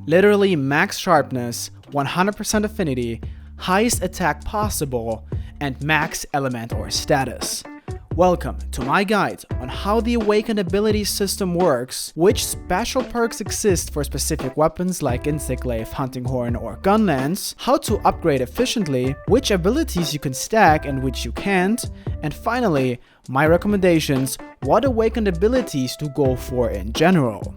Literally max sharpness, 100% affinity, highest attack possible, and max element or status. Welcome to my guide on how the awakened ability system works, which special perks exist for specific weapons like Insect Glaive, Hunting Horn, or Gunlance, how to upgrade efficiently, which abilities you can stack and which you can't, and finally, my recommendations, what awakened abilities to go for in general.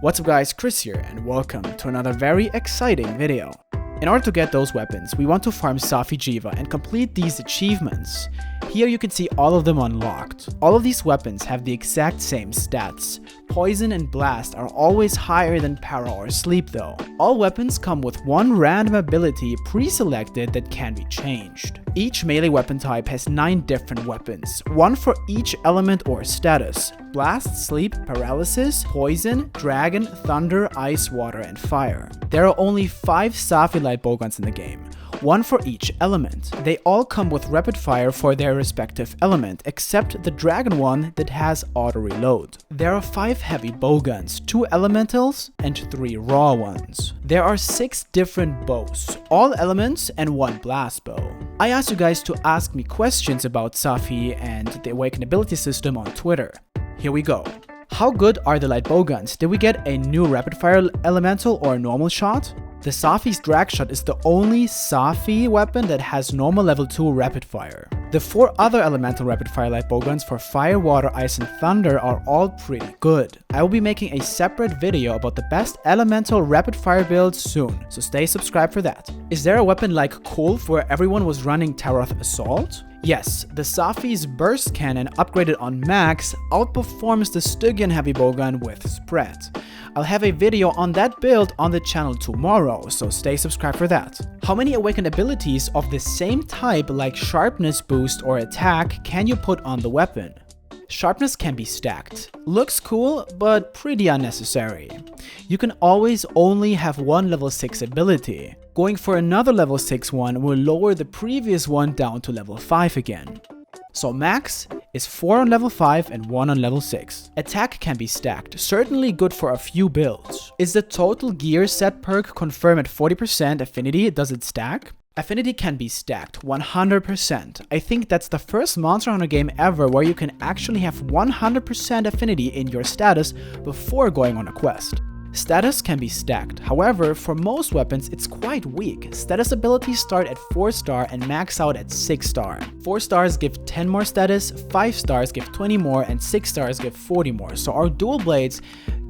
What's up guys, Chris here, and welcome to another very exciting video. In order to get those weapons, we want to farm Safi Jiva and complete these achievements. Here you can see all of them unlocked. All of these weapons have the exact same stats. Poison and Blast are always higher than Para or Sleep though. All weapons come with one random ability pre-selected that can be changed. Each melee weapon type has 9 different weapons, one for each element or status. Blast, Sleep, Paralysis, Poison, Dragon, Thunder, Ice, Water, and Fire. There are only 5 Safi light bowguns in the game, one for each element. They all come with rapid fire for their respective element, except the dragon one that has auto reload. There are 5 heavy bowguns, 2 elementals, and 3 raw ones. There are 6 different bows, all elements and 1 blast bow. I asked you guys to ask me questions about Safi and the awakened ability system on Twitter. Here we go. How good are the light bowguns? Did we get a new rapid fire elemental or normal shot? The Safi's drag shot is the only Safi weapon that has normal level 2 rapid fire. The 4 other elemental rapid fire light bowguns for fire, water, ice, and thunder are all pretty good. I will be making a separate video about the best elemental rapid fire builds soon, so stay subscribed for that. Is there a weapon like Kulf where everyone was running Taroth Assault? Yes, the Safi's burst cannon upgraded on max outperforms the Stygian heavy bowgun with spread. I'll have a video on that build on the channel tomorrow, so stay subscribed for that. How many awakened abilities of the same type like sharpness boost or attack can you put on the weapon? Sharpness can be stacked. Looks cool, but pretty unnecessary. You can always only have one level 6 ability. Going for another level 6 one will lower the previous one down to level 5 again. So max is 4 on level 5 and 1 on level 6. Attack can be stacked, certainly good for a few builds. Is the total gear set perk confirmed at 40% affinity? Does it stack? Affinity can be stacked 100%. I think that's the first Monster Hunter game ever where you can actually have 100% affinity in your status before going on a quest. Status can be stacked, however, for most weapons it's quite weak. Status abilities start at 4 star and max out at 6 star. 4 stars give 10 more status, 5 stars give 20 more, and 6 stars give 40 more. So our dual blades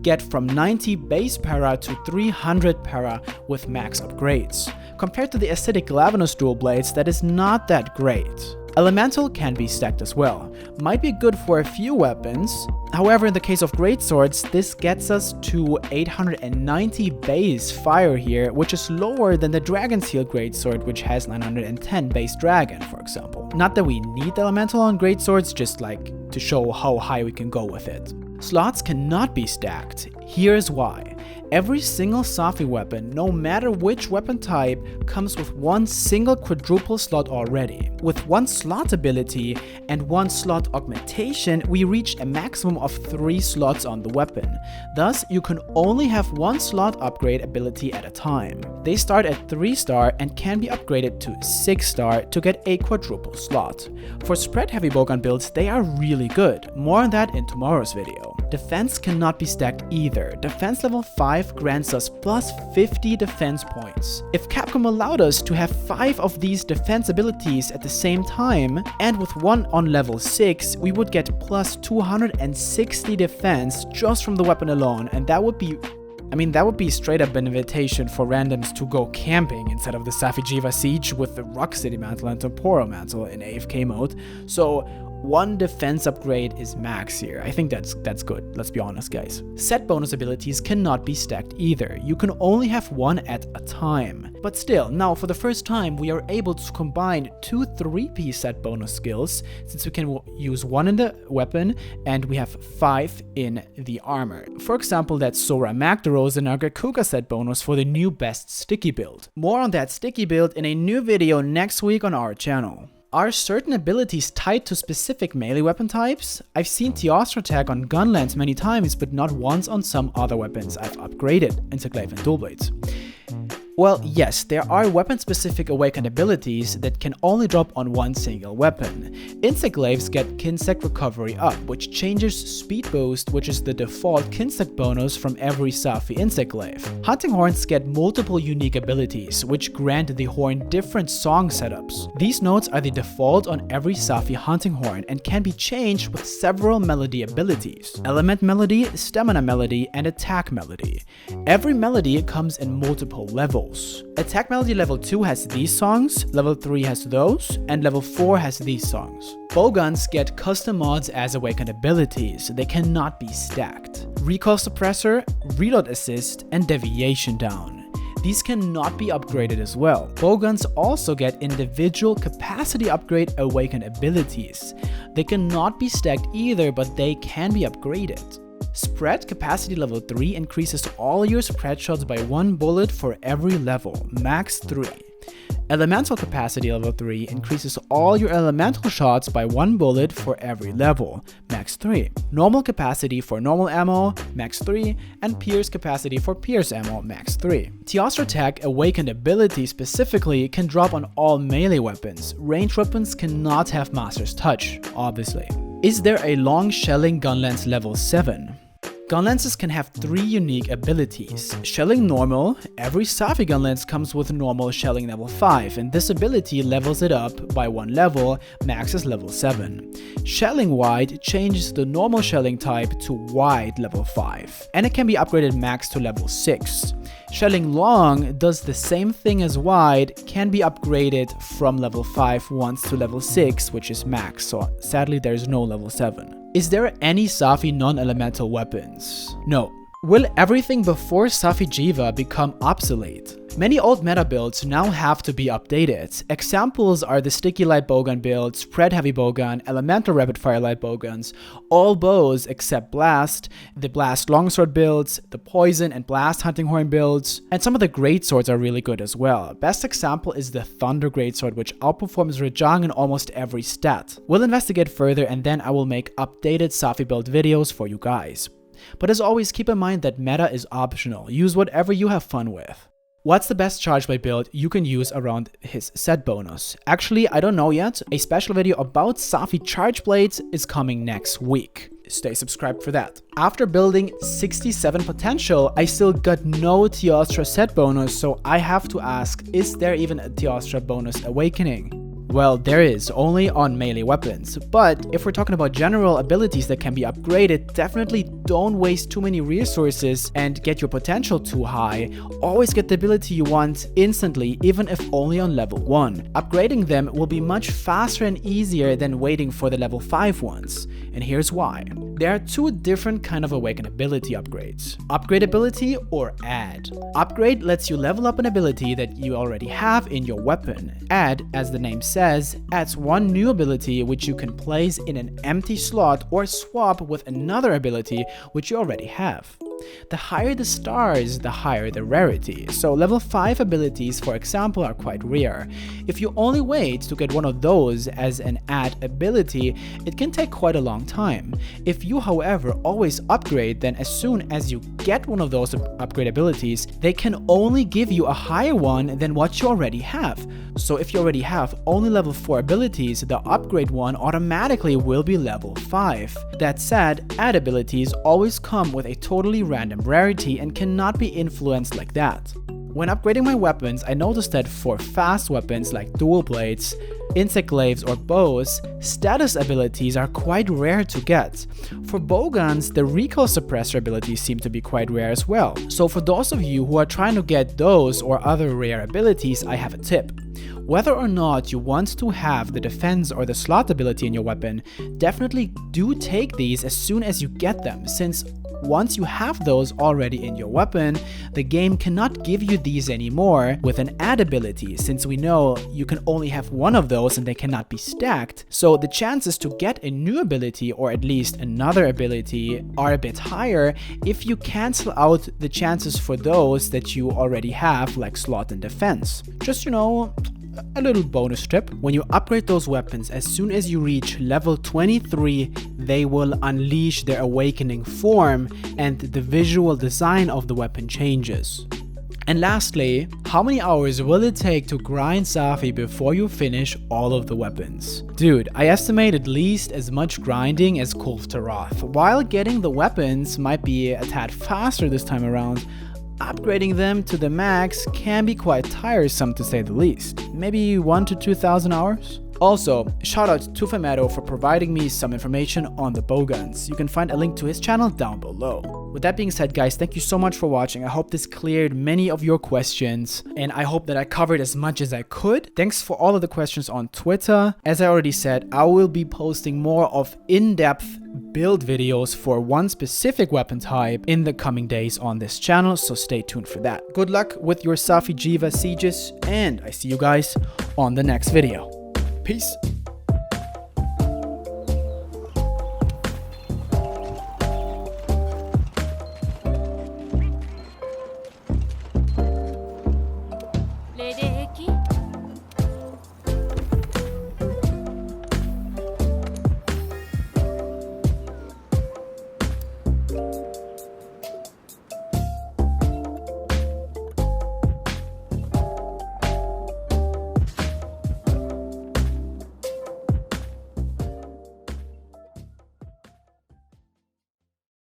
get from 90 base para to 300 para with max upgrades. Compared to the acidic Glavenus dual blades, that is not that great. Elemental can be stacked as well. Might be good for a few weapons. However, in the case of greatswords, this gets us to 890 base fire here, which is lower than the Dragon Seal greatsword, which has 910 base dragon, for example. Not that we need elemental on greatswords, just like to show how high we can go with it. Slots cannot be stacked. Here's why. Every single Safi weapon, no matter which weapon type, comes with one single quadruple slot already. With 1 slot ability and 1 slot augmentation, we reach a maximum of 3 slots on the weapon. Thus, you can only have 1 slot upgrade ability at a time. They start at 3 star and can be upgraded to 6 star to get a quadruple slot. For spread heavy bowgun builds, they are really good. More on that in tomorrow's video. Defense cannot be stacked either. Defense level 5 grants us plus 50 defense points. If Capcom allowed us to have 5 of these defense abilities at the same time, and with 1 on level 6, we would get plus 260 defense just from the weapon alone, and that would be straight up an invitation for randoms to go camping instead of the Safi Jiva Siege with the Rock City Mantle and Temporo Mantle in AFK mode. So 1 defense upgrade is max here. I think that's good, let's be honest guys. Set bonus abilities cannot be stacked either. You can only have 1 at a time. But still, now for the first time we are able to combine 2 3-piece set bonus skills, since we can use 1 in the weapon and we have 5 in the armor. For example, that's Sora Magdaros and our Gakuga set bonus for the new best sticky build. More on that sticky build in a new video next week on our channel. Are certain abilities tied to specific melee weapon types? I've seen Teostra tag on gunlance many times, but not once on some other weapons I've upgraded, Interglaive and dual blades. Well, yes, there are weapon-specific awakened abilities that can only drop on one single weapon. Interglaives get Kinsec Recovery Up, which changes Speed Boost, which is the default Kinsec bonus from every Safi Interglaive. Hunting Horns get multiple unique abilities, which grant the horn different song setups. These notes are the default on every Safi Hunting Horn and can be changed with several melody abilities: Element Melody, Stamina Melody, and Attack Melody. Every melody comes in multiple levels. Attack Melody level 2 has these songs, level 3 has those, and level 4 has these songs. Bowguns get custom mods as awakened abilities, they cannot be stacked. Recoil Suppressor, Reload Assist, and Deviation Down. These cannot be upgraded as well. Bowguns also get individual capacity upgrade awakened abilities. They cannot be stacked either, but they can be upgraded. Spread Capacity level 3 increases all your spread shots by 1 bullet for every level, max 3. Elemental Capacity level 3 increases all your elemental shots by 1 bullet for every level, max 3. Normal Capacity for normal ammo, max 3, and Pierce Capacity for pierce ammo, max 3. Teostra Tag Awakened ability specifically can drop on all melee weapons. Ranged weapons cannot have Master's Touch, obviously. Is there a long shelling gunlance level 7? Gunlances can have 3 unique abilities. Shelling Normal, every Safi gunlance comes with normal shelling level 5, and this ability levels it up by 1 level, max is level 7. Shelling Wide changes the normal shelling type to wide level 5, and it can be upgraded max to level 6. Shelling Long does the same thing as wide, can be upgraded from level 5 once to level 6, which is max, so sadly there's no level 7. Is there any Safi non-elemental weapons? No. Will everything before Safi Jiva become obsolete? Many old meta builds now have to be updated. Examples are the Sticky Light Bowgun build, Spread Heavy Bowgun, Elemental Rapid Fire Light Bowguns, all bows except Blast, the Blast Longsword builds, the Poison and Blast Hunting Horn builds, and some of the Greatswords are really good as well. Best example is the Thunder Greatsword, which outperforms Rajang in almost every stat. We'll investigate further and then I will make updated Safi build videos for you guys. But as always, keep in mind that meta is optional. Use whatever you have fun with. What's the best charge blade build you can use around his set bonus? Actually, I don't know yet. A special video about Safi charge blades is coming next week. Stay subscribed for that. After building 67 potential, I still got no Teostra set bonus, so I have to ask, is there even a Teostra bonus awakening? Well, there is, only on melee weapons, but if we're talking about general abilities that can be upgraded, definitely don't waste too many resources and get your potential too high. Always get the ability you want instantly, even if only on level 1. Upgrading them will be much faster and easier than waiting for the level 5 ones, and here's why. There are 2 different kind of awakened ability upgrades: upgrade ability or add. Upgrade lets you level up an ability that you already have in your weapon. Add, as the name says, adds 1 new ability which you can place in an empty slot or swap with another ability which you already have. The higher the stars, the higher the rarity, so level 5 abilities, for example, are quite rare. If you only wait to get one of those as an add ability, it can take quite a long time. If you, however, always upgrade, then as soon as you get one of those upgrade abilities, they can only give you a higher one than what you already have. So if you already have only level 4 abilities, the upgrade one automatically will be level 5. That said, add abilities always come with a totally random rarity and cannot be influenced like that. When upgrading my weapons, I noticed that for fast weapons like dual blades, insect glaives, or bows, status abilities are quite rare to get. For bowguns, the recoil suppressor abilities seem to be quite rare as well. So for those of you who are trying to get those or other rare abilities, I have a tip. Whether or not you want to have the defense or the slot ability in your weapon, definitely do take these as soon as you get them, since once you have those already in your weapon, the game cannot give you these anymore with an add ability, since we know you can only have one of those and they cannot be stacked. So the chances to get a new ability or at least another ability are a bit higher if you cancel out the chances for those that you already have, like slot and defense. Just, a little bonus tip. When you upgrade those weapons, as soon as you reach level 23, they will unleash their awakening form and the visual design of the weapon changes. And lastly, how many hours will it take to grind Safi before you finish all of the weapons? Dude, I estimate at least as much grinding as Kulf Taroth. While getting the weapons might be a tad faster this time around, upgrading them to the max can be quite tiresome to say the least. Maybe 1,000 to 2,000 hours? Also, shout out to Phemeto for providing me some information on the bowguns. You can find a link to his channel down below. With that being said, guys, thank you so much for watching. I hope this cleared many of your questions, and I hope that I covered as much as I could. Thanks for all of the questions on Twitter. As I already said, I will be posting more of in-depth build videos for one specific weapon type in the coming days on this channel, so stay tuned for that. Good luck with your Safi Jiva sieges, and I see you guys on the next video. Peace. Lady